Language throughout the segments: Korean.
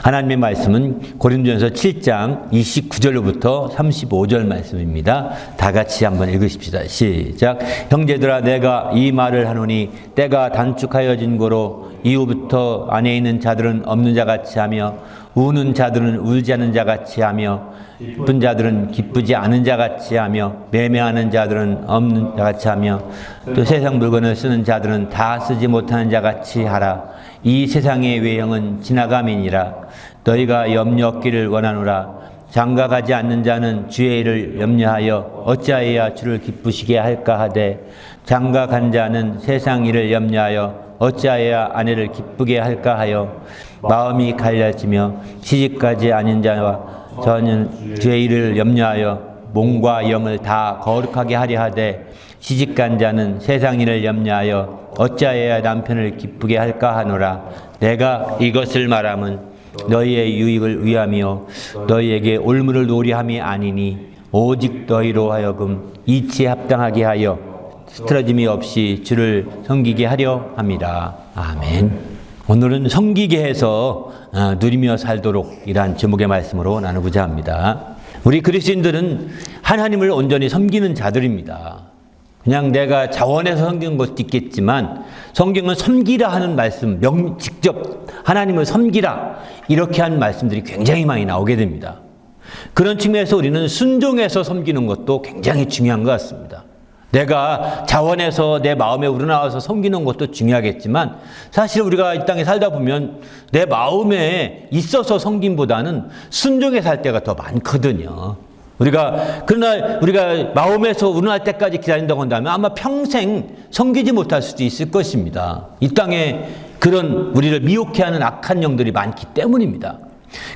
하나님의 말씀은 고린도전서 7장 29절로부터 35절 말씀입니다. 다 같이 한번 읽으십시다. 시작. 형제들아, 내가 이 말을 하노니 때가 단축하여진 고로 이후부터 안에 있는 자들은 없는 자같이 하며 우는 자들은 울지 않는 자같이 하며 기쁜 자들은 기쁘지 않은 자같이 하며 매매하는 자들은 없는 자같이 하며 또 세상 물건을 쓰는 자들은 다 쓰지 못하는 자같이 하라. 이 세상의 외형은 지나감이니라. 너희가 염려 없기를 원하노라. 장가가지 않는 자는 주의 일을 염려하여 어찌하여야 주를 기쁘시게 할까 하되 장가간 자는 세상 일을 염려하여 어찌하여야 아내를 기쁘게 할까 하여 마음이 갈라지며 시집가지 않은 자와 저는 주의 일을 염려하여 몸과 영을 다 거룩하게 하려 하되 시집간 자는 세상 일을 염려하여 어찌하여야 남편을 기쁘게 할까 하노라. 내가 이것을 말함은 너희의 유익을 위함이요 너희에게 올무를 노리함이 아니니 오직 너희로 하여금 이치에 합당하게 하여 스트러짐이 없이 주를 섬기게 하려 함이라. 아멘. 오늘은 섬기게 해서 누리며 살도록 이란 제목의 말씀으로 나누고자 합니다. 우리 그리스도인들은 하나님을 온전히 섬기는 자들입니다. 그냥 내가 자원해서 섬기는 것도 있겠지만 성경은 섬기라 하는 말씀, 직접 하나님을 섬기라 이렇게 한 말씀들이 굉장히 많이 나오게 됩니다. 그런 측면에서 우리는 순종해서 섬기는 것도 굉장히 중요한 것 같습니다. 내가 자원해서 내 마음에 우러나와서 섬기는 것도 중요하겠지만 사실 우리가 이 땅에 살다 보면 내 마음에 있어서 섬김보다는 순종해 살 때가 더 많거든요. 그러나 우리가 마음에서 우러날 때까지 기다린다고 한다면 아마 평생 섬기지 못할 수도 있을 것입니다. 이 땅에 그런 우리를 미혹해 하는 악한 영들이 많기 때문입니다.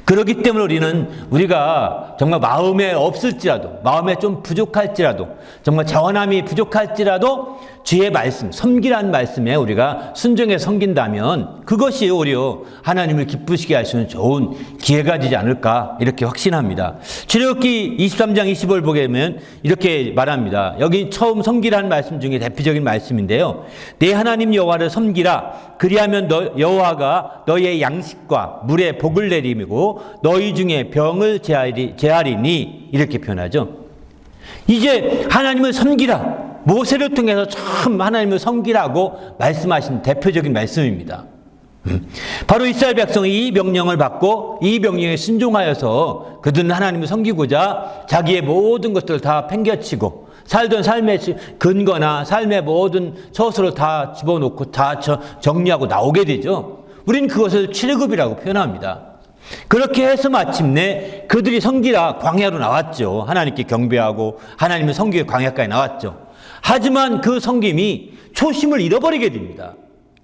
그렇기 때문에 우리가 정말 마음에 없을지라도, 마음에 좀 부족할지라도, 정말 자원함이 부족할지라도 주의 말씀, 섬기라는 말씀에 우리가 순종해 섬긴다면 그것이 오히려 하나님을 기쁘시게 할 수 있는 좋은 기회가 되지 않을까 이렇게 확신합니다. 출애굽기 23장 25를 보게 되면 이렇게 말합니다. 여기 처음 섬기라는 말씀 중에 대표적인 말씀인데요. 내 하나님 여호와를 섬기라. 그리하면 여호와가 너희의 양식과 물에 복을 내리고 너희 중에 병을 제하리니 이렇게 표현하죠. 이제 하나님을 섬기라. 모세를 통해서 처음 하나님을 섬기라고 말씀하신 대표적인 말씀입니다. 바로 이스라엘 백성이 이 명령을 받고 이 명령에 순종하여서 그들은 하나님을 섬기고자 자기의 모든 것들을 다 팽개치고 살던 삶의 근거나 삶의 모든 처소를 다 집어넣고 다 정리하고 나오게 되죠. 우리는 그것을 출애굽이라고 표현합니다. 그렇게 해서 마침내 그들이 섬기라 광야로 나왔죠. 하나님께 경배하고 하나님을 섬기기 광야까지 나왔죠. 하지만 그 섬김이 초심을 잃어버리게 됩니다.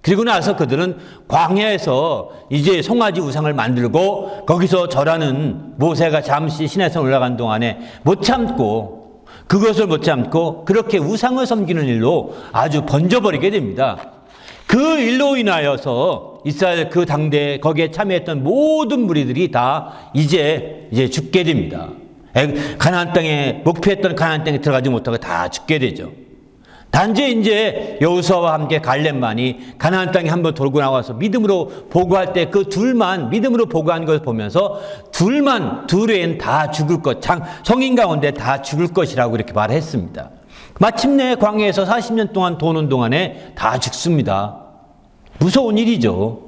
그리고 나서 그들은 광야에서 이제 송아지 우상을 만들고 거기서 절하는 모세가 잠시 시내산 올라간 동안에 그것을 못 참고 그렇게 우상을 섬기는 일로 아주 번져버리게 됩니다. 그 일로 인하여서 이스라엘 그 당대에 거기에 참여했던 모든 무리들이 다 이제 죽게 됩니다. 가나안 땅에 목표했던 가나안 땅에 들어가지 못하고 다 죽게 되죠. 단지 이제 여호수아와 함께 갈렙만이 가나안 땅에 한번 돌고 나와서 믿음으로 보고할 때 그 둘만 믿음으로 보고한 것을 보면서 둘 외엔 다 죽을 것, 성인 가운데 다 죽을 것이라고 이렇게 말했습니다. 마침내 광야에서 40년 동안 도는 동안에 다 죽습니다. 무서운 일이죠.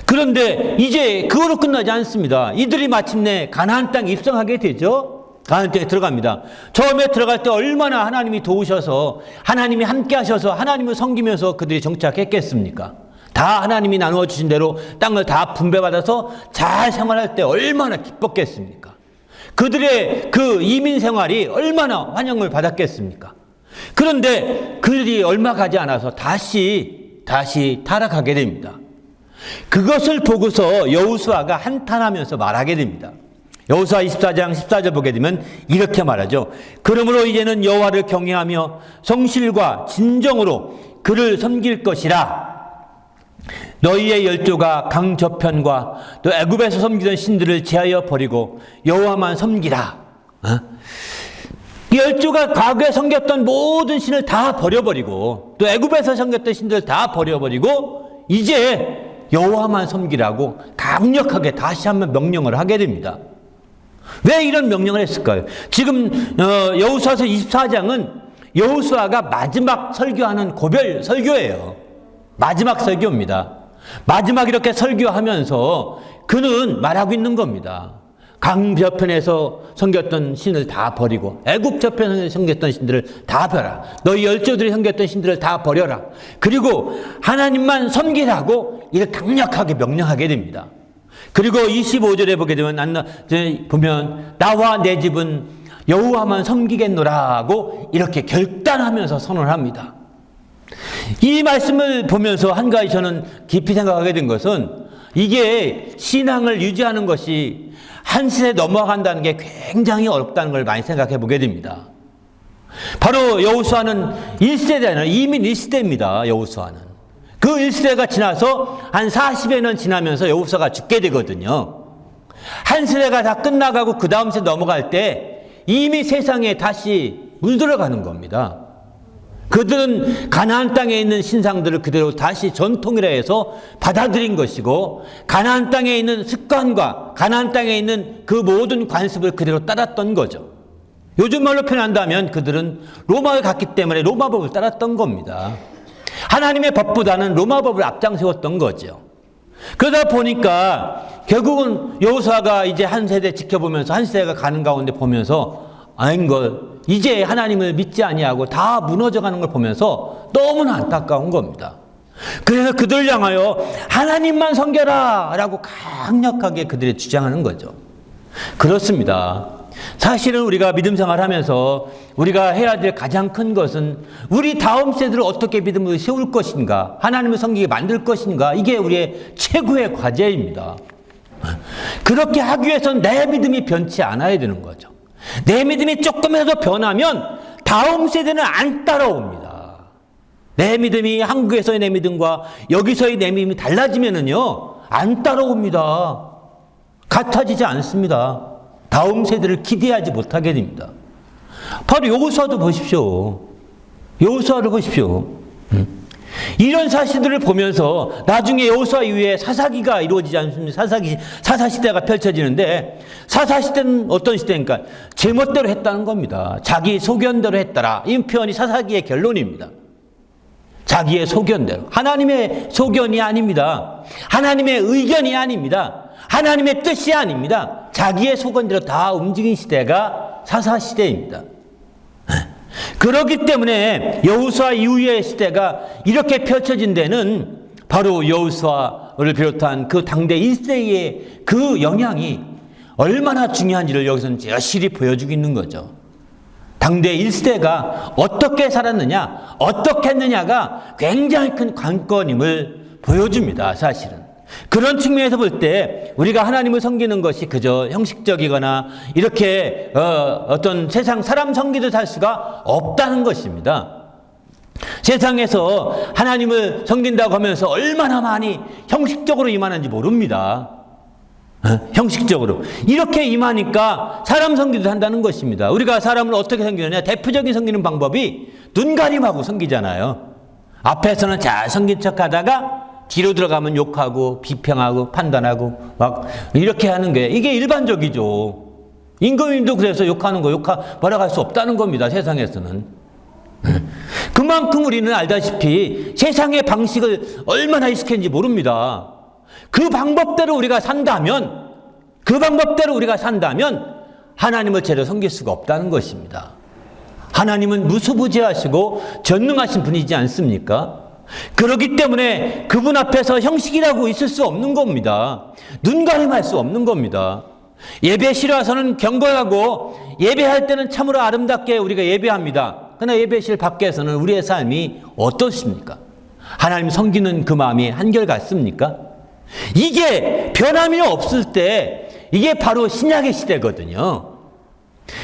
그런데 이제 그거로 끝나지 않습니다. 이들이 마침내 가나안 땅에 입성하게 되죠. 가나안 땅에 들어갑니다. 처음에 들어갈 때 얼마나 하나님이 도우셔서 하나님이 함께 하셔서 하나님을 섬기면서 그들이 정착했겠습니까? 다 하나님이 나누어 주신 대로 땅을 다 분배받아서 잘 생활할 때 얼마나 기뻤겠습니까? 그들의 그 이민 생활이 얼마나 환영을 받았겠습니까? 그런데 그들이 얼마 가지 않아서 다시 타락하게 됩니다. 그것을 보고서 여호수아가 한탄하면서 말하게 됩니다. 여호수아 24장 14절 보게 되면 이렇게 말하죠. 그러므로 이제는 여호와를 경외하며 성실과 진정으로 그를 섬길 것이라. 너희의 열조가 강 저편과 또 애굽에서 섬기던 신들을 제하여 버리고 여호와만 섬기라. 열조가 과거에 섬겼던 모든 신을 다 버려버리고 또 애굽에서 섬겼던 신들을 다 버려버리고 이제 여호와만 섬기라고 강력하게 다시 한번 명령을 하게 됩니다. 왜 이런 명령을 했을까요? 지금 여호수아서 24장은 여호수아가 마지막 설교하는 고별 설교예요. 마지막 설교입니다. 마지막 이렇게 설교하면서 그는 말하고 있는 겁니다. 강 저편에서 섬겼던 신을 다 버리고 애굽 저편에서 섬겼던 신들을 다 버려라. 너희 열조들이 섬겼던 신들을 다 버려라. 그리고 하나님만 섬기라고 이렇게 강력하게 명령하게 됩니다. 그리고 25절에 보게 되면 보면 나와 내 집은 여호와만 섬기겠노라고 이렇게 결단하면서 선언을 합니다. 이 말씀을 보면서 한 가지 저는 깊이 생각하게 된 것은 이게 신앙을 유지하는 것이 한 시대 넘어간다는 게 굉장히 어렵다는 걸 많이 생각해 보게 됩니다. 바로 여호수아는 1세대는 이민 1세대입니다. 여호수아는. 그 1세대가 지나서 한 40여 년 지나면서 여호수아가 죽게 되거든요. 한 세대가 다 끝나가고 그 다음 세대 넘어갈 때 이미 세상에 다시 물들어가는 겁니다. 그들은 가나안 땅에 있는 신상들을 그대로 다시 전통이라 해서 받아들인 것이고 가나안 땅에 있는 습관과 가나안 땅에 있는 그 모든 관습을 그대로 따랐던 거죠. 요즘 말로 표현한다면 그들은 로마에 갔기 때문에 로마 법을 따랐던 겁니다. 하나님의 법보다는 로마 법을 앞장세웠던 거죠. 그러다 보니까 결국은 여호수아가 이제 한 세대 지켜보면서 한 세대가 가는 가운데 보면서 아닌 걸 이제 하나님을 믿지 아니하고 다 무너져가는 걸 보면서 너무나 안타까운 겁니다. 그래서 그들을 향하여 하나님만 섬겨라 라고 강력하게 그들이 주장하는 거죠. 그렇습니다. 사실은 우리가 믿음 생활하면서 우리가 해야 될 가장 큰 것은 우리 다음 세대를 어떻게 믿음으로 세울 것인가, 하나님을 섬기게 만들 것인가, 이게 우리의 최고의 과제입니다. 그렇게 하기 위해서는 내 믿음이 변치 않아야 되는 거죠. 내 믿음이 조금이라도 변하면 다음 세대는 안 따라옵니다. 내 믿음이 한국에서의 내 믿음과 여기서의 내 믿음이 달라지면은요, 안 따라옵니다. 같아지지 않습니다. 다음 세대를 기대하지 못하게 됩니다. 바로 여호수아도 보십시오. 여호수아를 보십시오. 이런 사실들을 보면서 나중에 여호수아 이후에 사사기가 이루어지지 않습니까? 사사시대가 펼쳐지는데 사사시대는 어떤 시대입니까? 제멋대로 했다는 겁니다. 자기 소견대로 했더라. 이 표현이 사사기의 결론입니다. 자기의 소견대로. 하나님의 소견이 아닙니다. 하나님의 의견이 아닙니다. 하나님의 뜻이 아닙니다. 자기의 소견대로 다 움직인 시대가 사사시대입니다. 그렇기 때문에 여호수아 이후의 시대가 이렇게 펼쳐진 데는 바로 여호수아를 비롯한 그 당대 1세의 그 영향이 얼마나 중요한지를 여기서는 여실히 보여주고 있는 거죠. 당대 1세가 어떻게 살았느냐, 어떻게 했느냐가 굉장히 큰 관건임을 보여줍니다. 사실은. 그런 측면에서 볼 때 우리가 하나님을 섬기는 것이 그저 형식적이거나 이렇게 어떤 세상 사람 섬기듯 할 수가 없다는 것입니다. 세상에서 하나님을 섬긴다고 하면서 얼마나 많이 형식적으로 임하는지 모릅니다. 형식적으로 이렇게 임하니까 사람 섬기듯 한다는 것입니다. 우리가 사람을 어떻게 섬기느냐, 대표적인 섬기는 방법이 눈가림하고 섬기잖아요. 앞에서는 잘 섬긴 척하다가 뒤로 들어가면 욕하고 비평하고 판단하고 막 이렇게 하는 게 이게 일반적이죠. 임금님도 그래서 욕하는 거 뭐라고 할 수 없다는 겁니다. 세상에서는. 그만큼 우리는 알다시피 세상의 방식을 얼마나 익숙했는지 모릅니다. 그 방법대로 우리가 산다면 하나님을 제대로 섬길 수가 없다는 것입니다. 하나님은 무수부지하시고 전능하신 분이지 않습니까? 그렇기 때문에 그분 앞에서 형식이라고 있을 수 없는 겁니다. 눈가림할 수 없는 겁니다. 예배실에 와서는 경건하고 예배할 때는 참으로 아름답게 우리가 예배합니다. 그러나 예배실 밖에서는 우리의 삶이 어떻습니까? 하나님 섬기는 그 마음이 한결같습니까? 이게 변함이 없을 때 이게 바로 신약의 시대거든요.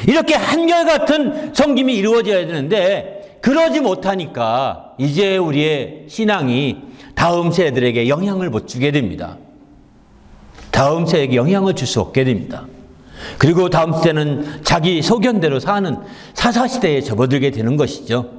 이렇게 한결같은 섬김이 이루어져야 되는데 그러지 못하니까 이제 우리의 신앙이 다음 세대들에게 영향을 못 주게 됩니다. 다음 세대에게 영향을 줄 수 없게 됩니다. 그리고 다음 세대는 자기 소견대로 사는 사사시대에 접어들게 되는 것이죠.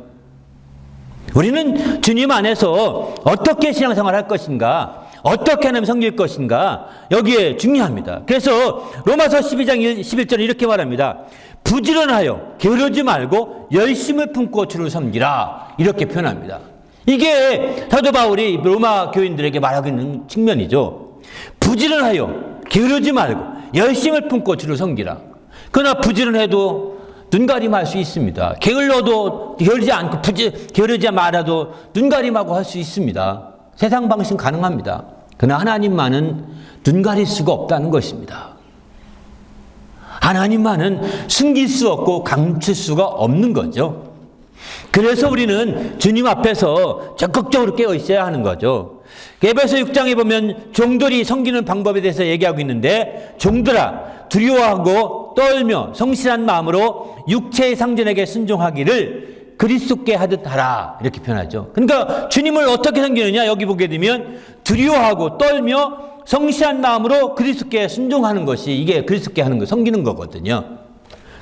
우리는 주님 안에서 어떻게 신앙생활을 할 것인가, 어떻게 하면 섬길 것인가? 여기에 중요합니다. 그래서 로마서 12장 11절에 이렇게 말합니다. 부지런하여 게으르지 말고 열심을 품고 주를 섬기라. 이렇게 표현합니다. 이게 사도 바울이 로마 교인들에게 말하고 있는 측면이죠. 부지런하여 게으르지 말고 열심을 품고 주를 섬기라. 그러나 부지런해도 눈가림할 수 있습니다. 게을러도 게으르지 않고 게으르지 말아도 눈가림하고 할 수 있습니다. 세상 방식 가능합니다. 그러나 하나님만은 눈가릴 수가 없다는 것입니다. 하나님만은 숨길 수 없고 감출 수가 없는 거죠. 그래서 우리는 주님 앞에서 적극적으로 깨어 있어야 하는 거죠. 에베소 6장에 보면 종들이 섬기는 방법에 대해서 얘기하고 있는데, 종들아 두려워하고 떨며 성실한 마음으로 육체의 상전에게 순종하기를 그리스도께 하듯 하라. 이렇게 표현하죠. 그러니까 주님을 어떻게 섬기느냐, 여기 보게 되면 두려워하고 떨며 성실한 마음으로 그리스도께 순종하는 것이, 이게 그리스도께 하는 거, 섬기는 거거든요.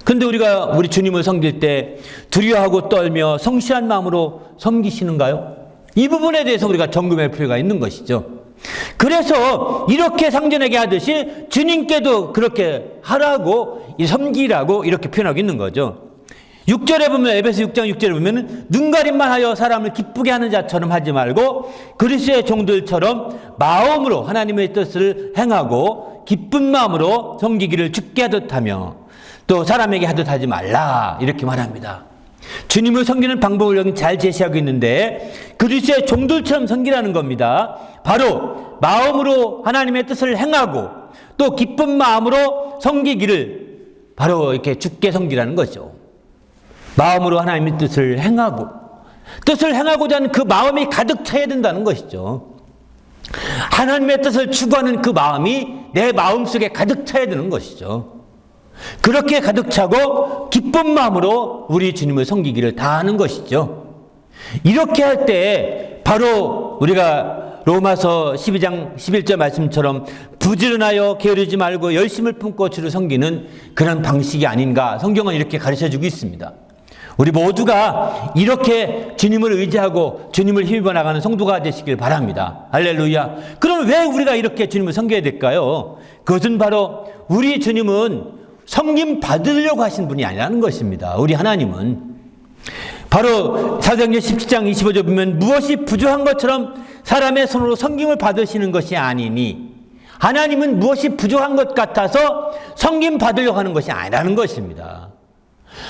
근데 우리가 우리 주님을 섬길 때 두려워하고 떨며 성실한 마음으로 섬기시는가요? 이 부분에 대해서 우리가 점검할 필요가 있는 것이죠. 그래서 이렇게 상전에게 하듯이 주님께도 그렇게 하라고, 섬기라고 이렇게 표현하고 있는 거죠. 6절에 보면, 에베소 6장 6절에 보면 눈가림만 하여 사람을 기쁘게 하는 자처럼 하지 말고 그리스도의 종들처럼 마음으로 하나님의 뜻을 행하고 기쁜 마음으로 섬기기를 주께 하듯 하며 또 사람에게 하듯 하지 말라. 이렇게 말합니다. 주님을 섬기는 방법을 여기 잘 제시하고 있는데, 그리스도의 종들처럼 섬기라는 겁니다. 바로 마음으로 하나님의 뜻을 행하고 또 기쁜 마음으로 섬기기를 바로 이렇게 주께 섬기라는 거죠. 마음으로 하나님의 뜻을 행하고자 하는 그 마음이 가득 차야 된다는 것이죠. 하나님의 뜻을 추구하는 그 마음이 내 마음속에 가득 차야 되는 것이죠. 그렇게 가득 차고 기쁜 마음으로 우리 주님을 섬기기를 다하는 것이죠. 이렇게 할 때 바로 우리가 로마서 12장 11절 말씀처럼 부지런하여 게으르지 말고 열심을 품고 주를 섬기는 그런 방식이 아닌가, 성경은 이렇게 가르쳐주고 있습니다. 우리 모두가 이렇게 주님을 의지하고 주님을 힘입어 나가는 성도가 되시길 바랍니다. 할렐루야. 그럼 왜 우리가 이렇게 주님을 섬겨야 될까요? 그것은 바로 우리 주님은 섬김 받으려고 하신 분이 아니라는 것입니다. 우리 하나님은 바로 사도행전 17장 25절 보면 무엇이 부족한 것처럼 사람의 손으로 섬김을 받으시는 것이 아니니, 하나님은 무엇이 부족한 것 같아서 섬김 받으려고 하는 것이 아니라는 것입니다.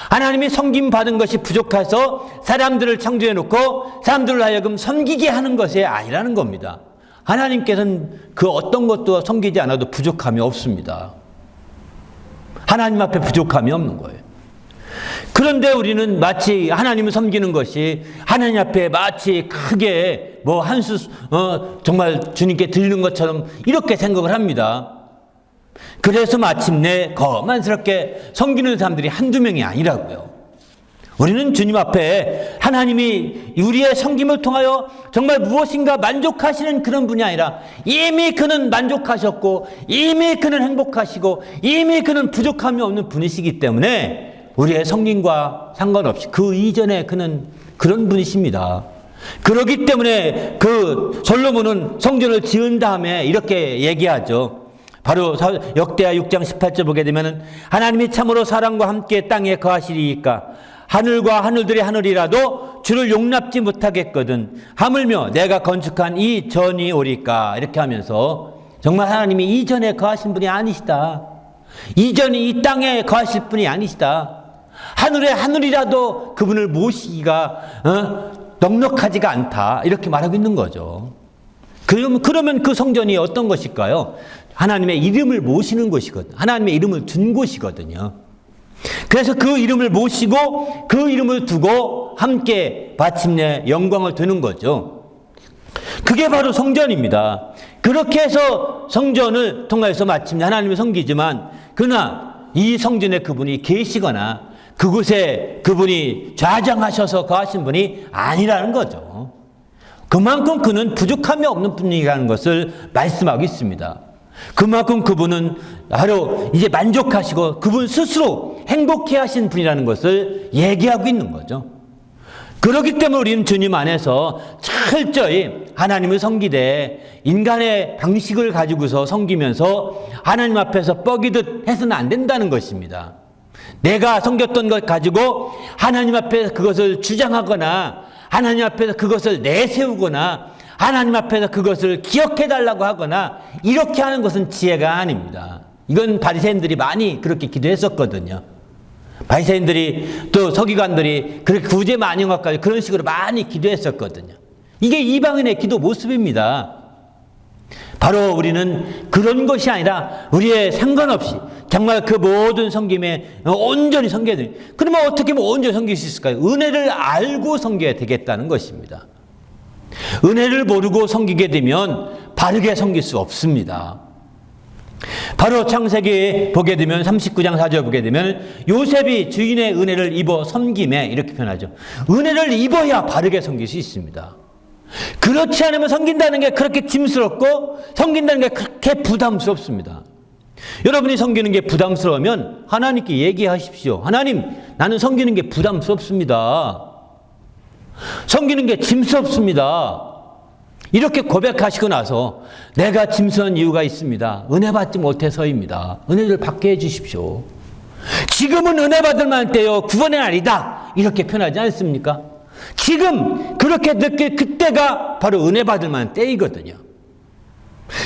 하나님이 섬김 받은 것이 부족해서 사람들을 창조해 놓고 사람들을 하여금 섬기게 하는 것이 아니라는 겁니다. 하나님께서는 그 어떤 것도 섬기지 않아도 부족함이 없습니다. 하나님 앞에 부족함이 없는 거예요. 그런데 우리는 마치 하나님을 섬기는 것이 하나님 앞에 마치 크게 뭐 정말 주님께 드리는 것처럼 이렇게 생각을 합니다. 그래서 마침내 거만스럽게 섬기는 사람들이 한두 명이 아니라고요. 우리는 주님 앞에 하나님이 우리의 섬김을 통하여 정말 무엇인가 만족하시는 그런 분이 아니라 이미 그는 만족하셨고 이미 그는 행복하시고 이미 그는 부족함이 없는 분이시기 때문에 우리의 섬김과 상관없이 그 이전에 그는 그런 분이십니다. 그렇기 때문에 그 솔로몬은 성전을 지은 다음에 이렇게 얘기하죠. 바로 역대하 6장 18절 보게 되면 하나님이 참으로 사람과 함께 땅에 거하시리이까 하늘과 하늘들의 하늘이라도 주를 용납지 못하겠거든 하물며 내가 건축한 이 전이 오리까. 이렇게 하면서 정말 하나님이 이전에 거하신 분이 아니시다. 이전이 이 땅에 거하실 분이 아니시다. 하늘의 하늘이라도 그분을 모시기가 넉넉하지가 않다. 이렇게 말하고 있는 거죠. 그러면 그 성전이 어떤 것일까요? 하나님의 이름을 모시는 곳이거든요. 하나님의 이름을 둔 곳이거든요. 그래서 그 이름을 모시고 그 이름을 두고 함께 마침내 영광을 드는 거죠. 그게 바로 성전입니다. 그렇게 해서 성전을 통해서 마침내 하나님을 섬기지만, 그러나 이 성전에 그분이 계시거나 그곳에 그분이 좌장하셔서 거하신 분이 아니라는 거죠. 그만큼 그는 부족함이 없는 분이라는 것을 말씀하고 있습니다. 그만큼 그분은 바로 이제 만족하시고 그분 스스로 행복해 하신 분이라는 것을 얘기하고 있는 거죠. 그렇기 때문에 우리는 주님 안에서 철저히 하나님을 섬기되 인간의 방식을 가지고서 섬기면서 하나님 앞에서 뻐기듯 해서는 안 된다는 것입니다. 내가 섬겼던 것 가지고 하나님 앞에서 그것을 주장하거나 하나님 앞에서 그것을 내세우거나 하나님 앞에서 그것을 기억해달라고 하거나 이렇게 하는 것은 지혜가 아닙니다. 이건 바리새인들이 많이 그렇게 기도했었거든요. 바리새인들이 또 서기관들이 그렇게 구제 만영학까지 그런 식으로 많이 기도했었거든요. 이게 이방인의 기도 모습입니다. 바로 우리는 그런 것이 아니라 우리의 상관없이 정말 그 모든 섬김에 온전히 섬겨야 돼요. 그러면 어떻게 온전히 섬길 수 있을까요? 은혜를 알고 섬겨야 되겠다는 것입니다. 은혜를 모르고 섬기게 되면 바르게 섬길 수 없습니다. 바로 창세기 보게 되면 39장 4절 보게 되면 요셉이 주인의 은혜를 입어 섬김에 이렇게 표현하죠. 은혜를 입어야 바르게 섬길 수 있습니다. 그렇지 않으면 섬긴다는 게 그렇게 짐스럽고 섬긴다는 게 그렇게 부담스럽습니다. 여러분이 섬기는 게 부담스러우면 하나님께 얘기하십시오. 하나님, 나는 섬기는 게 부담스럽습니다. 섬기는 게 짐스럽습니다. 이렇게 고백하시고 나서 내가 짐스러운 이유가 있습니다. 은혜 받지 못해서입니다. 은혜를 받게 해주십시오. 지금은 은혜 받을 만한 때요, 구원의 날이다, 이렇게 표현하지 않습니까? 지금 그렇게 느낄 그때가 바로 은혜 받을 만한 때이거든요.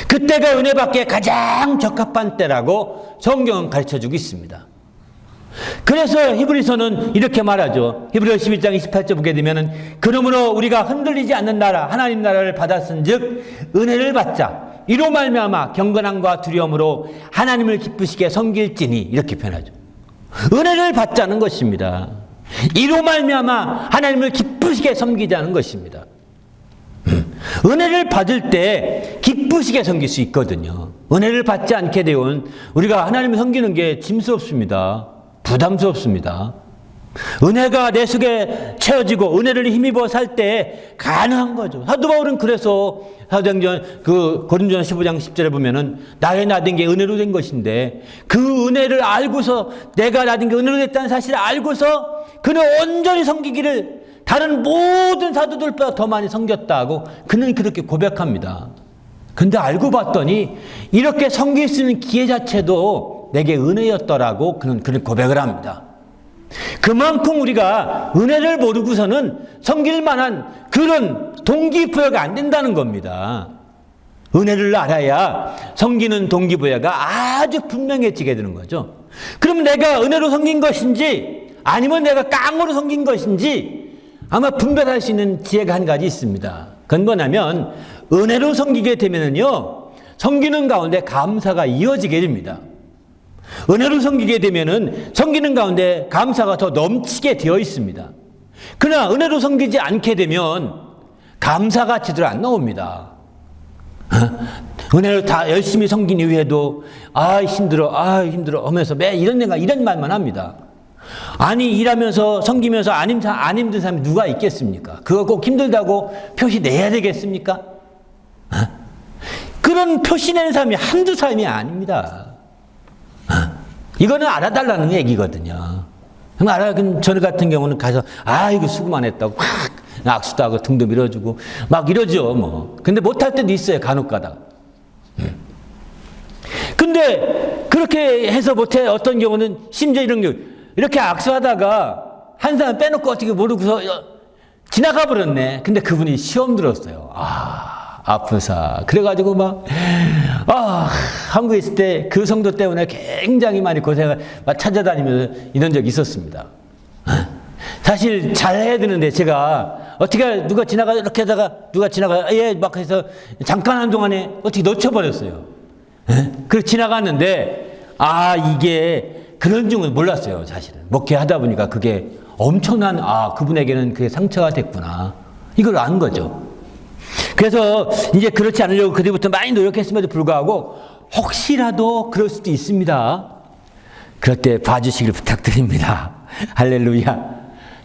그때가 은혜 받기에 가장 적합한 때라고 성경은 가르쳐주고 있습니다. 그래서 히브리서는 이렇게 말하죠. 히브리서 11장 28절 보게 되면은 그러므로 우리가 흔들리지 않는 나라 하나님 나라를 받았은즉 은혜를 받자 이로 말미암아 경건함과 두려움으로 하나님을 기쁘시게 섬길지니 이렇게 표현하죠. 은혜를 받자는 것입니다. 이로 말미암아 하나님을 기쁘시게 섬기자는 것입니다. 은혜를 받을 때 기쁘시게 섬길 수 있거든요. 은혜를 받지 않게 되면 우리가 하나님을 섬기는 게 짐스럽습니다. 부담스럽습니다. 은혜가 내 속에 채워지고 은혜를 힘입어 살 때 가능한 거죠. 사도 바울은 그래서 사도행전 고린도전서 15장 10절에 보면은 나의 나된 게 은혜로 된 것인데 그 은혜를 알고서 내가 나된 게 은혜로 됐다는 사실을 알고서 그는 온전히 섬기기를 다른 모든 사도들보다 더 많이 섬겼다고 그는 그렇게 고백합니다. 근데 알고 봤더니 이렇게 섬길 수 있는 기회 자체도 내게 은혜였더라고 그는 고백을 합니다. 그만큼 우리가 은혜를 모르고서는 섬길 만한 그런 동기부여가 안 된다는 겁니다. 은혜를 알아야 섬기는 동기부여가 아주 분명해지게 되는 거죠. 그럼 내가 은혜로 섬긴 것인지 아니면 내가 깡으로 섬긴 것인지 아마 분별할 수 있는 지혜가 한 가지 있습니다. 그건 뭐냐면 은혜로 섬기게 되면은요, 섬기는 가운데 감사가 이어지게 됩니다. 은혜로 섬기게 되면은 섬기는 가운데 감사가 더 넘치게 되어 있습니다. 그러나 은혜로 섬기지 않게 되면 감사가 제대로 안 나옵니다. 은혜를 다 열심히 섬긴 이후에도 힘들어 하면서 매 이런 말만 합니다. 아니 일하면서 섬기면서 안 힘든 사람이 누가 있겠습니까? 그거 꼭 힘들다고 표시 내야 되겠습니까? 그런 표시 내는 사람이 한두 사람이 아닙니다. 이거는 알아달라는 얘기거든요. 저 같은 경우는 가서 이거 수고 많이 했다고 확 악수도 하고 등도 밀어주고 막 이러죠 뭐. 근데 못할 때도 있어요, 간혹 가다가. 근데 그렇게 해서 못해. 어떤 경우는 심지어 이런 경우 이렇게 악수하다가 한 사람 빼놓고 어떻게 모르고서 지나가 버렸네. 근데 그분이 시험 들었어요. 아프사. 그래가지고 한국에 있을 때 그 성도 때문에 굉장히 많이 고생을 찾아다니면서 이런 적이 있었습니다. 사실 잘해야 되는데 제가 어떻게 누가 지나가 이렇게 하다가 누가 지나가 막 해서 잠깐 한동안에 어떻게 놓쳐버렸어요. 그래서 지나갔는데 이게 그런 줄은 몰랐어요. 사실은 목회하다 보니까 그게 엄청난 그분에게는 그게 상처가 됐구나 이걸 안 거죠. 그래서 이제 그렇지 않으려고 그때부터 많이 노력했음에도 불구하고 혹시라도 그럴 수도 있습니다. 그럴 때 봐주시길 부탁드립니다. 할렐루야.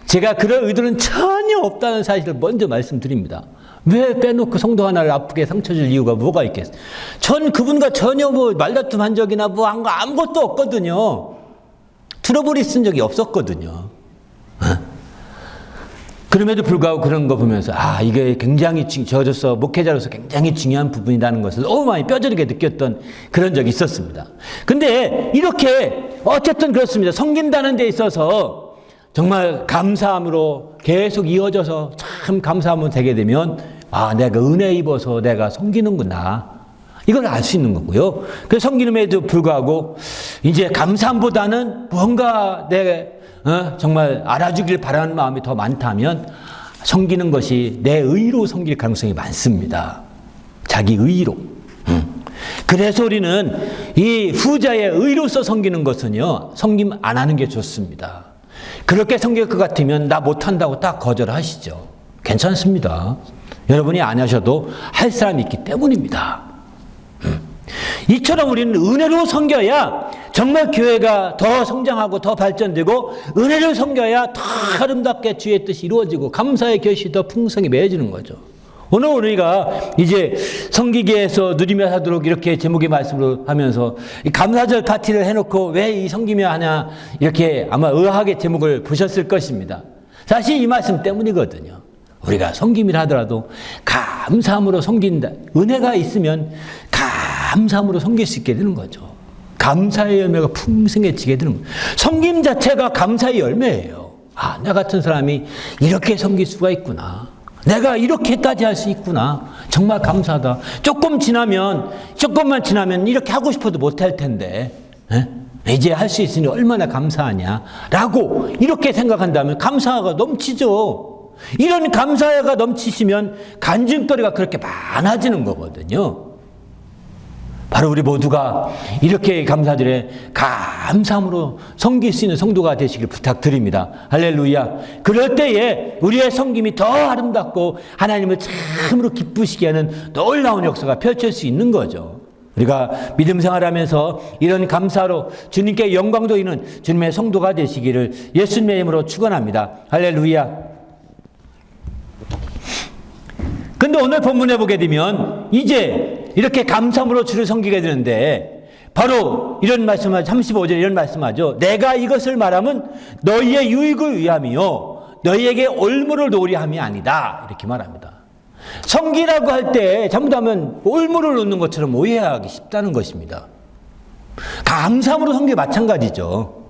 제가 그럴 의도는 전혀 없다는 사실을 먼저 말씀드립니다. 왜 빼놓고 성도 하나를 아프게 상처 줄 이유가 뭐가 있겠어요? 전 그분과 전혀 말다툼 한 적이나 한 거 아무것도 없거든요. 트러블이 쓴 적이 없었거든요. 그럼에도 불구하고 그런 거 보면서 이게 굉장히 저로서 목회자로서 굉장히 중요한 부분이라는 것을 너무 많이 뼈저리게 느꼈던 그런 적이 있었습니다. 근데 이렇게 어쨌든 그렇습니다. 섬긴다는 데 있어서 정말 감사함으로 계속 이어져서 참 감사함으로 되게 되면 내가 은혜 입어서 내가 섬기는구나. 이걸 알 수 있는 거고요. 그래서 섬기는에도 불구하고 이제 감사함보다는 뭔가 정말 알아주길 바라는 마음이 더 많다면 섬기는 것이 내 의로 섬길 가능성이 많습니다. 자기 의로. 그래서 우리는 이 후자의 의로서 섬기는 것은요, 섬김 안 하는 게 좋습니다. 그렇게 섬길 것 같으면 나 못한다고 딱 거절하시죠. 괜찮습니다. 여러분이 안 하셔도 할 사람이 있기 때문입니다. 이처럼 우리는 은혜로 섬겨야 정말 교회가 더 성장하고 더 발전되고, 은혜로 섬겨야 더 아름답게 주의 뜻이 이루어지고 감사의 결실이 더 풍성히 맺어지는 거죠. 오늘 우리가 이제 섬기기에서 누리며 하도록 이렇게 제목의 말씀으로 하면서 감사절 파티를 해놓고 왜 이 섬기며 하냐, 이렇게 아마 의아하게 제목을 보셨을 것입니다. 사실 이 말씀 때문이거든요. 우리가 섬김이라 하더라도 감사함으로 섬긴다. 은혜가 있으면 감사함으로 섬길 수 있게 되는 거죠. 감사의 열매가 풍성해지게 되는 거예요. 섬김 자체가 감사의 열매예요. 나 같은 사람이 이렇게 섬길 수가 있구나. 내가 이렇게까지 할 수 있구나. 정말 감사하다. 조금만 지나면 이렇게 하고 싶어도 못할 텐데, 이제 할 수 있으니 얼마나 감사하냐라고 이렇게 생각한다면 감사가 넘치죠. 이런 감사가 넘치시면 간증거리가 그렇게 많아지는 거거든요. 바로 우리 모두가 이렇게 감사절에 감사함으로 섬길 수 있는 성도가 되시길 부탁드립니다. 할렐루야. 그럴 때에 우리의 섬김이 더 아름답고 하나님을 참으로 기쁘시게 하는 놀라운 역사가 펼칠 수 있는 거죠. 우리가 믿음 생활하면서 이런 감사로 주님께 영광 돌리는 주님의 성도가 되시기를 예수님의 이름으로 축원합니다. 할렐루야. 근데 오늘 본문에 보게 되면 이제 이렇게 감사함으로 주를 섬기게 되는데, 바로 이런 말씀을 35절에 이런 말씀하죠. 내가 이것을 말하면 너희의 유익을 위함이요 너희에게 올무를 놓으리 함이 아니다. 이렇게 말합니다. 섬기라고 할 때 잘못하면 올무를 놓는 것처럼 오해하기 쉽다는 것입니다. 감사함으로 섬기기 마찬가지죠.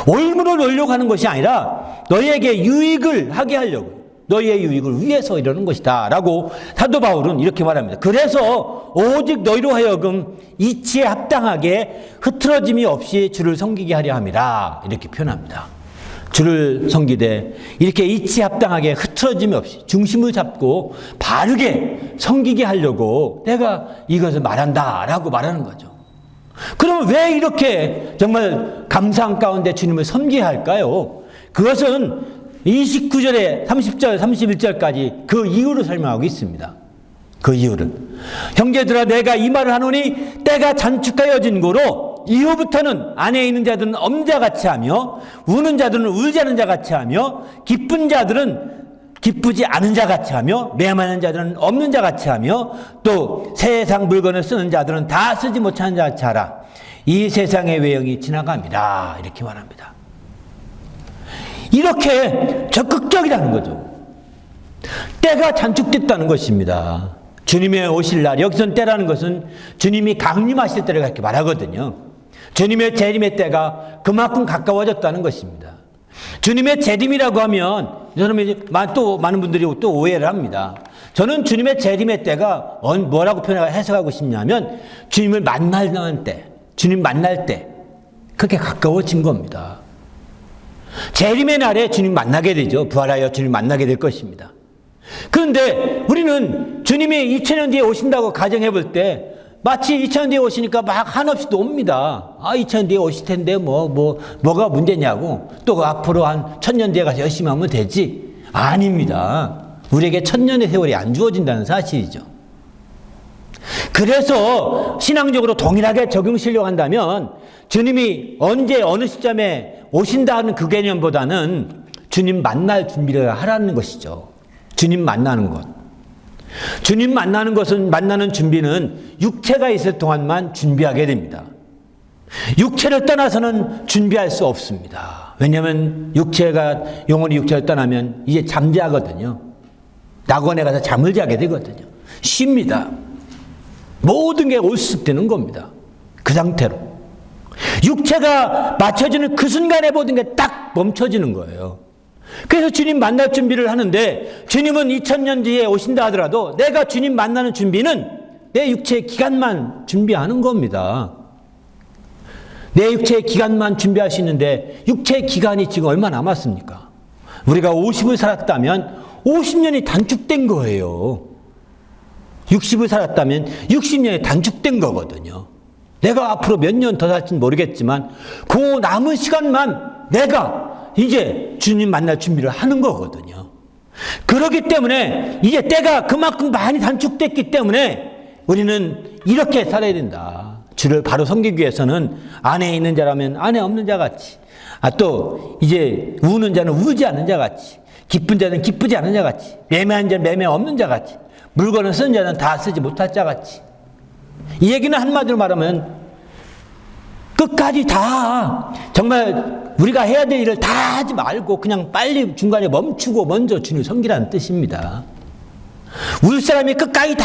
올무를 놓으려고 하는 것이 아니라 너희에게 유익을 하게 하려고, 너희의 유익을 위해서 이러는 것이다 라고 사도 바울은 이렇게 말합니다. 그래서 오직 너희로 하여금 이치에 합당하게 흐트러짐이 없이 주를 섬기게 하려 함이라, 이렇게 표현합니다. 주를 섬기되 이렇게 이치에 합당하게 흐트러짐이 없이 중심을 잡고 바르게 섬기게 하려고 내가 이것을 말한다 라고 말하는 거죠. 그러면 왜 이렇게 정말 감사한 가운데 주님을 섬기게 할까요? 그것은 29절에 30절, 31절까지 그 이유를 설명하고 있습니다. 그 이유를. 형제들아, 내가 이 말을 하노니 때가 잔축하여진 고로 이후부터는 안에 있는 자들은 없는 자같이 하며 우는 자들은 울지 않은 자같이 하며 기쁜 자들은 기쁘지 않은 자같이 하며 매만한 자들은 없는 자같이 하며 또 세상 물건을 쓰는 자들은 다 쓰지 못하는 자같이 하라. 이 세상의 외형이 지나갑니다. 이렇게 말합니다. 이렇게 적극적이라는 거죠. 때가 잔축됐다는 것입니다. 주님의 오실 날, 여기선 때라는 것은 주님이 강림하실 때를 그렇게 말하거든요. 주님의 재림의 때가 그만큼 가까워졌다는 것입니다. 주님의 재림이라고 하면 여러분 또 많은 분들이 또 오해를 합니다. 저는 주님의 재림의 때가 뭐라고 해석하고 싶냐면 주님을 만나는 때, 주님 만날 때 그렇게 가까워진 겁니다. 재림의 날에 주님 만나게 되죠. 부활하여 주님 만나게 될 것입니다. 그런데 우리는 주님이 2000년 뒤에 오신다고 가정해 볼 때 마치 2000년 뒤에 오시니까 막 한없이 또 옵니다. 2000년 뒤에 오실 텐데 뭐가 문제냐고, 또 앞으로 한 1000년 뒤에 가서 열심히 하면 되지. 아닙니다. 우리에게 1000년의 세월이 안 주어진다는 사실이죠. 그래서 신앙적으로 동일하게 적용시려고 한다면 주님이 언제 어느 시점에 오신다는 그 개념보다는 주님 만날 준비를 하라는 것이죠. 주님 만나는 것. 주님 만나는 준비는 육체가 있을 동안만 준비하게 됩니다. 육체를 떠나서는 준비할 수 없습니다. 왜냐하면 영혼이 육체를 떠나면 이제 잠자거든요. 낙원에 가서 잠을 자게 되거든요. 쉽니다. 모든 게 올습되는 겁니다. 그 상태로. 육체가 맞춰지는 그 순간에 모든 게 딱 멈춰지는 거예요. 그래서 주님 만날 준비를 하는데, 주님은 2000년 뒤에 오신다 하더라도 내가 주님 만나는 준비는 내 육체의 기간만 준비하는 겁니다. 내 육체의 기간만 준비할 수 있는데 육체의 기간이 지금 얼마 남았습니까? 우리가 50을 살았다면 50년이 단축된 거예요. 60을 살았다면 60년이 단축된 거거든요. 내가 앞으로 몇 년 더 살지는 모르겠지만 그 남은 시간만 내가 이제 주님 만날 준비를 하는 거거든요. 그렇기 때문에 이제 때가 그만큼 많이 단축됐기 때문에 우리는 이렇게 살아야 된다. 주를 바로 섬기기 위해서는 안에 있는 자라면 안에 없는 자 같이, 또 이제 우는 자는 우지 않는 자 같이, 기쁜 자는 기쁘지 않은 자 같이, 매매한 자는 매매 없는 자 같이, 물건을 쓰는 자는 다 쓰지 못할 자 같이. 이 얘기는 한마디로 말하면 끝까지 다 정말 우리가 해야 될 일을 다 하지 말고 그냥 빨리 중간에 멈추고 먼저 주님을 섬기라는 뜻입니다. 울 사람이 끝까지 다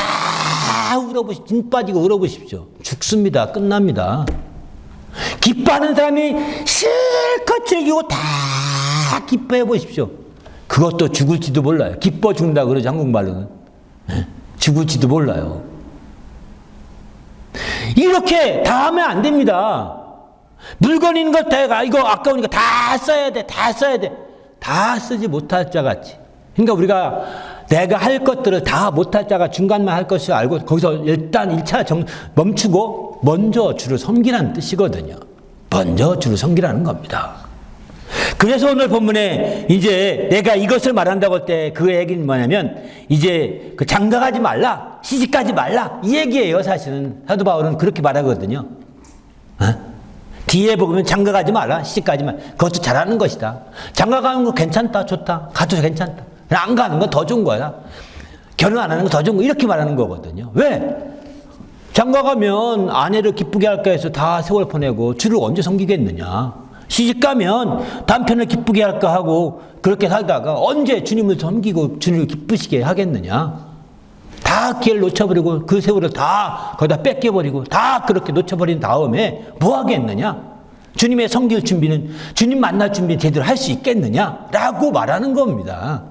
진 빠지고 울어보십시오. 죽습니다. 끝납니다. 기뻐하는 사람이 실컷 즐기고 다 기뻐해 보십시오. 그것도 죽을지도 몰라요. 기뻐 죽는다 그러죠, 한국말로는. 죽을지도 몰라요. 이렇게 다 하면 안 됩니다. 물건 있는 것 다, 이거 아까우니까 다 써야 돼, 다 써야 돼. 다 쓰지 못할 자 같이. 그러니까 우리가 내가 할 것들을 다 못할 자가 중간만 할 것을 알고 거기서 일단 1차 멈추고 먼저 주를 섬기라는 뜻이거든요. 먼저 주를 섬기라는 겁니다. 그래서 오늘 본문에 이제 내가 이것을 말한다고 할 때 그 얘기는 뭐냐면 이제 그 장가가지 말라, 시집가지 말라 이 얘기예요. 사실은 사도 바울은 그렇게 말하거든요. 뒤에 보면 장가가지 말라, 시집가지 말라. 그것도 잘하는 것이다. 장가가는 거 괜찮다, 좋다. 가도 괜찮다. 안 가는 건 더 좋은 거야. 결혼 안 하는 건 더 좋은 거. 이렇게 말하는 거거든요. 왜? 장가가면 아내를 기쁘게 할까 해서 다 세월 보내고 주를 언제 섬기겠느냐. 시집가면 남편을 기쁘게 할까 하고 그렇게 살다가 언제 주님을 섬기고 주님을 기쁘시게 하겠느냐. 다 기회를 놓쳐버리고 그 세월을 다 거기다 뺏겨버리고 다 그렇게 놓쳐버린 다음에 뭐 하겠느냐. 주님의 섬길 준비는, 주님 만날 준비는 제대로 할 수 있겠느냐라고 말하는 겁니다.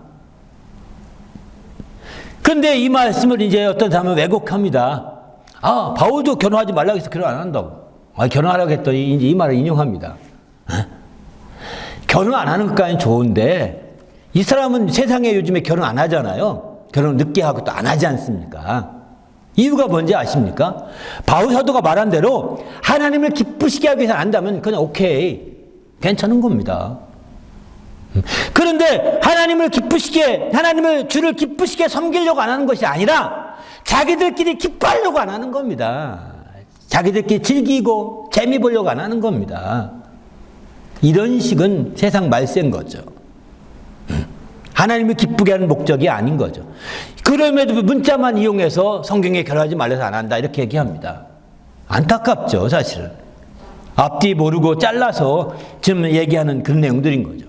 그런데 이 말씀을 이제 어떤 사람은 왜곡합니다. 바울도 결혼하지 말라고 해서 결혼 안 한다고. 결혼하라고 했더니 이제 이 말을 인용합니다. 결혼 안 하는 것까지는 좋은데 이 사람은 세상에 요즘에 결혼 안 하잖아요. 결혼 늦게 하고 또 안 하지 않습니까? 이유가 뭔지 아십니까? 바울 사도가 말한 대로 하나님을 기쁘시게 하기 위해서 안 한다면 그냥 오케이, 괜찮은 겁니다. 그런데 주를 기쁘시게 섬기려고 안 하는 것이 아니라 자기들끼리 기뻐하려고 안 하는 겁니다. 자기들끼리 즐기고 재미 보려고 안 하는 겁니다. 이런 식은 세상 말세인 거죠. 하나님을 기쁘게 하는 목적이 아닌 거죠. 그럼에도 문자만 이용해서 성경에 결혼하지 말라서 안 한다 이렇게 얘기합니다. 안타깝죠, 사실은. 앞뒤 모르고 잘라서 지금 얘기하는 그런 내용들인 거죠.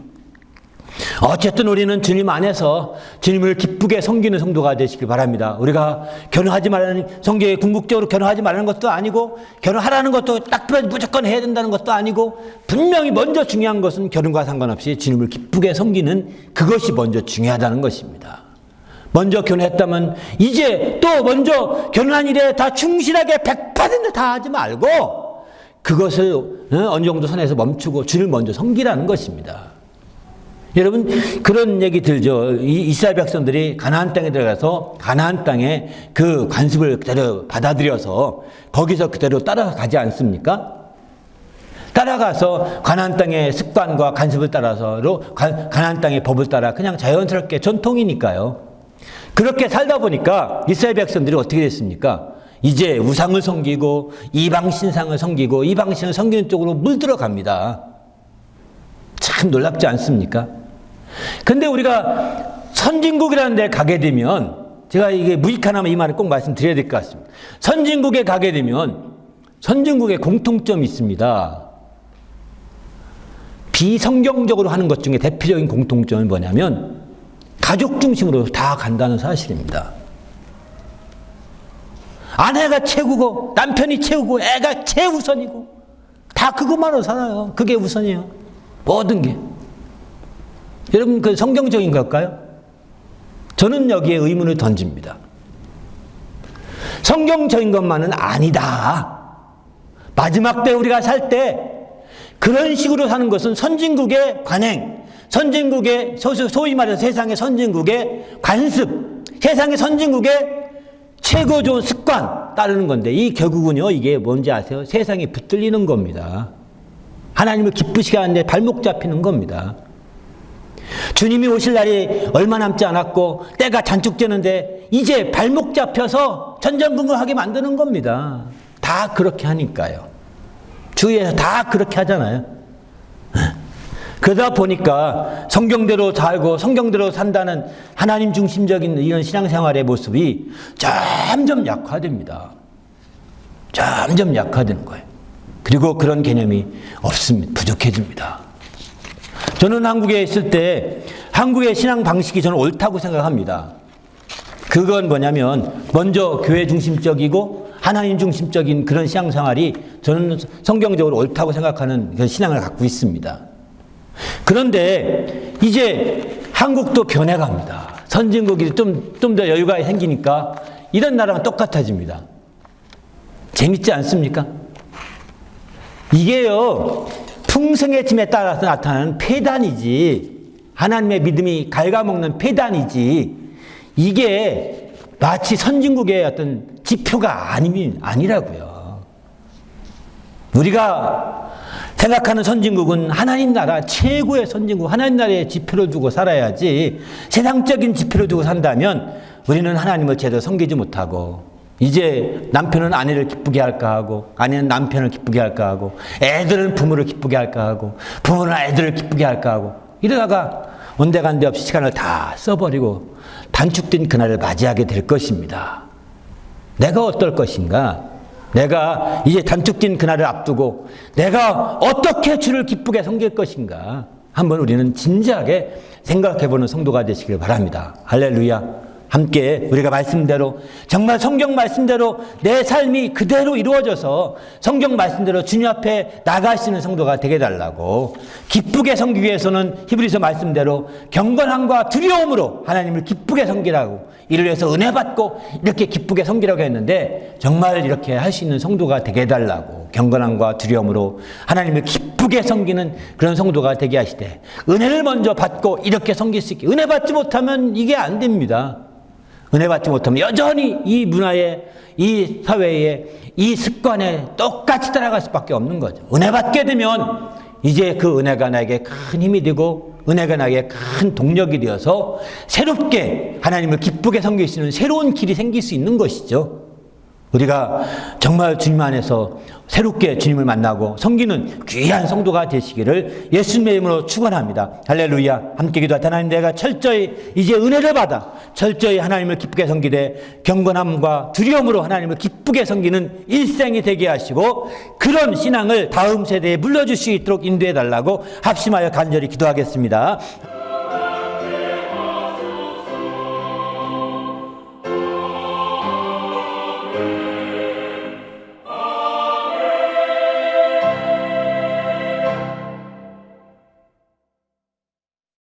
어쨌든 우리는 주님 안에서 주님을 기쁘게 섬기는 성도가 되시길 바랍니다. 우리가 결혼하지 말라는, 성경에 궁극적으로 결혼하지 말라는 것도 아니고 결혼하라는 것도 딱 무조건 해야 된다는 것도 아니고, 분명히 먼저 중요한 것은 결혼과 상관없이 주님을 기쁘게 섬기는 그것이 먼저 중요하다는 것입니다. 먼저 결혼했다면 이제 또 먼저 결혼한 일에 다 충실하게 100% 다 하지 말고 그것을 어느 정도 선에서 멈추고 주를 먼저 섬기라는 것입니다. 여러분, 그런 얘기 들죠. 이스라엘 백성들이 가나안 땅에 들어가서 가나안 땅에 그 관습을 그대로 받아들여서 거기서 그대로 따라가지 않습니까? 따라가서 가나안 땅의 습관과 관습을 따라서 가나안 땅의 법을 따라 그냥 자연스럽게 전통이니까요. 그렇게 살다 보니까 이스라엘 백성들이 어떻게 됐습니까? 이제 우상을 섬기고 이방 신상을 섬기고 이방 신을 섬기는 쪽으로 물들어갑니다. 참 놀랍지 않습니까? 근데 우리가 선진국이라는 데 가게 되면, 제가 이게 무익하나면 이 말을 꼭 말씀드려야 될 것 같습니다. 선진국에 가게 되면 선진국에 공통점이 있습니다. 비성경적으로 하는 것 중에 대표적인 공통점이 뭐냐면 가족 중심으로 다 간다는 사실입니다. 아내가 최고고 남편이 최고고 애가 최우선이고 다 그것만으로 살아요. 그게 우선이에요. 모든 게. 여러분, 그 성경적인 걸까요? 저는 여기에 의문을 던집니다. 성경적인 것만은 아니다. 마지막 때 우리가 살 때 그런 식으로 사는 것은 선진국의 관행, 선진국의 소위 말해서 세상의 선진국의 관습, 세상의 선진국의 최고 좋은 습관 따르는 건데, 이 결국은요, 이게 뭔지 아세요? 세상에 붙들리는 겁니다. 하나님을 기쁘시게 하는데 발목 잡히는 겁니다. 주님이 오실 날이 얼마 남지 않았고 때가 잔뜩 되는데 이제 발목 잡혀서 전전긍긍하게 만드는 겁니다. 다 그렇게 하니까요. 주위에서 다 그렇게 하잖아요. 그러다 보니까 성경대로 살고 성경대로 산다는 하나님 중심적인 이런 신앙생활의 모습이 점점 약화됩니다. 점점 약화되는 거예요. 그리고 그런 개념이 없습니다. 부족해집니다. 저는 한국에 있을 때 한국의 신앙 방식이 저는 옳다고 생각합니다. 그건 뭐냐면 먼저 교회 중심적이고 하나님 중심적인 그런 신앙생활이 저는 성경적으로 옳다고 생각하는 그 신앙을 갖고 있습니다. 그런데 이제 한국도 변해갑니다. 선진국이 좀 더 여유가 생기니까 이런 나라가 똑같아집니다. 재밌지 않습니까? 이게요, 풍성해짐에 따라서 나타나는 폐단이지, 하나님의 믿음이 갉아먹는 폐단이지, 이게 마치 선진국의 어떤 지표가 아니라고요. 우리가 생각하는 선진국은 하나님 나라 최고의 선진국, 하나님 나라의 지표를 두고 살아야지, 세상적인 지표를 두고 산다면 우리는 하나님을 제대로 섬기지 못하고, 이제 남편은 아내를 기쁘게 할까 하고, 아내는 남편을 기쁘게 할까 하고, 애들은 부모를 기쁘게 할까 하고, 부모는 애들을 기쁘게 할까 하고, 이러다가 온데간데 없이 시간을 다 써버리고 단축된 그날을 맞이하게 될 것입니다. 내가 어떨 것인가? 내가 이제 단축된 그날을 앞두고 내가 어떻게 주를 기쁘게 섬길 것인가? 한번 우리는 진지하게 생각해보는 성도가 되시길 바랍니다. 할렐루야. 함께 우리가 말씀대로, 정말 성경 말씀대로 내 삶이 그대로 이루어져서 성경 말씀대로 주님 앞에 나가시는 성도가 되게 해달라고, 기쁘게 섬기기 위해서는 히브리서 말씀대로 경건함과 두려움으로 하나님을 기쁘게 섬기라고, 이를 위해서 은혜 받고 이렇게 기쁘게 섬기라고 했는데, 정말 이렇게 할 수 있는 성도가 되게 해달라고, 경건함과 두려움으로 하나님을 기쁘게 섬기는 그런 성도가 되게 하시되, 은혜를 먼저 받고 이렇게 섬길 수 있게, 은혜 받지 못하면 이게 안 됩니다. 은혜 받지 못하면 여전히 이 문화에, 이 사회에, 이 습관에 똑같이 따라갈 수밖에 없는 거죠. 은혜 받게 되면 이제 그 은혜가 나에게 큰 힘이 되고, 은혜가 나에게 큰 동력이 되어서 새롭게 하나님을 기쁘게 섬길 수 있는 새로운 길이 생길 수 있는 것이죠. 우리가 정말 주님 안에서 새롭게 주님을 만나고 섬기는 귀한 성도가 되시기를 예수님의 이름으로 축원합니다. 할렐루야. 함께 기도할 때, 하나님, 내가 철저히 이제 은혜를 받아 철저히 하나님을 기쁘게 섬기되 경건함과 두려움으로 하나님을 기쁘게 섬기는 일생이 되게 하시고, 그런 신앙을 다음 세대에 물려줄 수 있도록 인도해 달라고 합심하여 간절히 기도하겠습니다.